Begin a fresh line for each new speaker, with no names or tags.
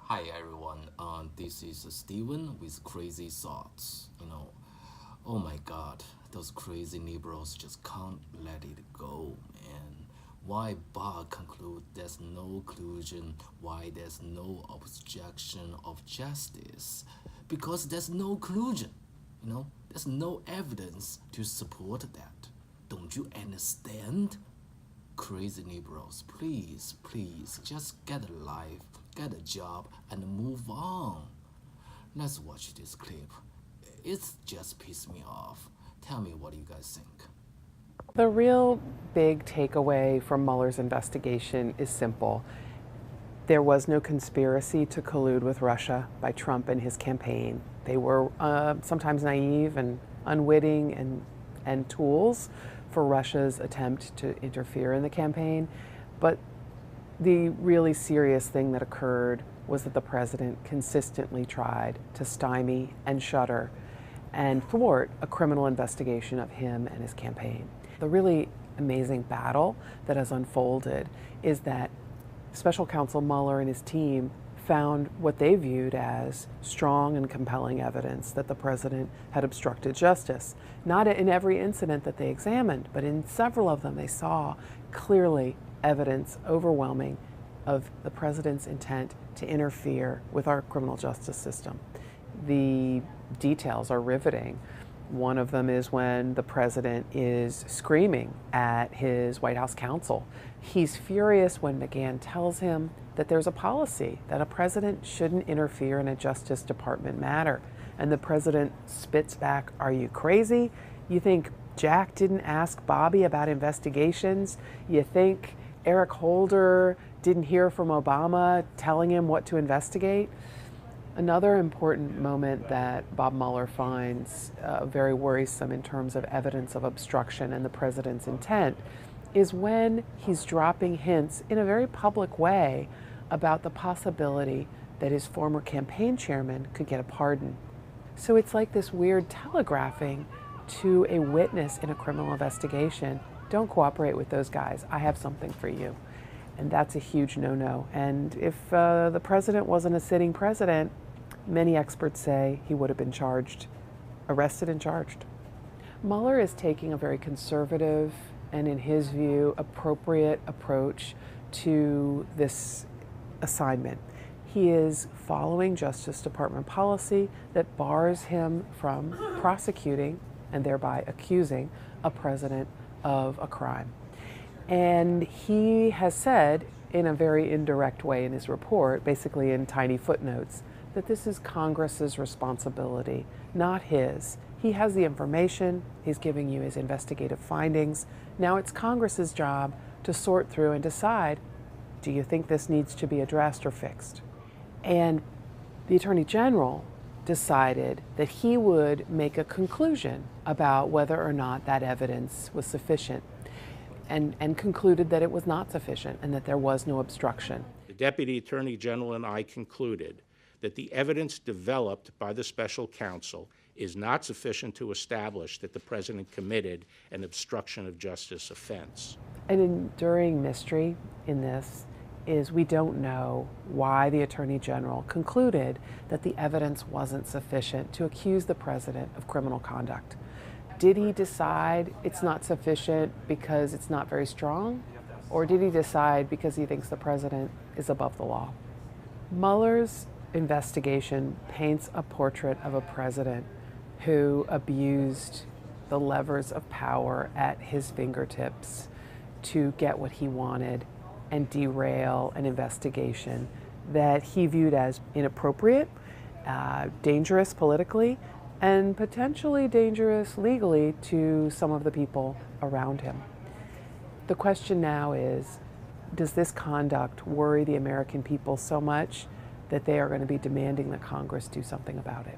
Hi everyone, this is Steven with Crazy Thoughts. Oh my god, those crazy liberals just can't let it go, man. Why Barr conclude there's no collusion, why there's no obstruction of justice? Because there's no collusion, there's no evidence to support that. Don't you understand? Crazy liberals, please, just get a life, get a job, and move on. Let's watch this clip. It's just pissed me off. Tell me what you guys think.
The real big takeaway from Mueller's investigation is simple. There was no conspiracy to collude with Russia by Trump and his campaign. They were sometimes naive and unwitting and tools for Russia's attempt to interfere in the campaign. But the really serious thing that occurred was that the president consistently tried to stymie and shutter and thwart a criminal investigation of him and his campaign. The really amazing battle that has unfolded is that Special Counsel Mueller and his team found what they viewed as strong and compelling evidence that the president had obstructed justice. Not in every incident that they examined, but in several of them they saw clearly evidence, overwhelming, of the president's intent to interfere with our criminal justice system. The details are riveting. One of them is when the president is screaming at his White House counsel. He's furious when McGahn tells him that there's a policy that a president shouldn't interfere in a Justice Department matter. And the president spits back, "Are you crazy? You think Jack didn't ask Bobby about investigations? You think Eric Holder didn't hear from Obama telling him what to investigate?" Another important moment that Bob Mueller finds very worrisome in terms of evidence of obstruction and the president's intent is when he's dropping hints in a very public way about the possibility that his former campaign chairman could get a pardon. So it's like this weird telegraphing to a witness in a criminal investigation: don't cooperate with those guys, I have something for you. And that's a huge no-no. And if the president wasn't a sitting president, many experts say he would have been arrested and charged. Mueller is taking a very conservative and, in his view, appropriate approach to this assignment. He is following Justice Department policy that bars him from prosecuting and thereby accusing a president of a crime. And he has said in a very indirect way in his report, basically in tiny footnotes, that this is Congress's responsibility, not his. He has the information, he's giving you his investigative findings. Now it's Congress's job to sort through and decide, do you think this needs to be addressed or fixed? And the Attorney General decided that he would make a conclusion about whether or not that evidence was sufficient, and concluded that it was not sufficient and that there was no obstruction.
The Deputy Attorney General and I concluded that the evidence developed by the special counsel is not sufficient to establish that the president committed an obstruction of justice offense.
An enduring mystery in this is we don't know why the Attorney General concluded that the evidence wasn't sufficient to accuse the president of criminal conduct. Did he decide it's not sufficient because it's not very strong? Or did he decide because he thinks the president is above the law? Mueller's investigation paints a portrait of a president who abused the levers of power at his fingertips to get what he wanted and derail an investigation that he viewed as inappropriate, dangerous politically, and potentially dangerous legally to some of the people around him. The question now is, does this conduct worry the American people so much that they are going to be demanding that Congress do something about it?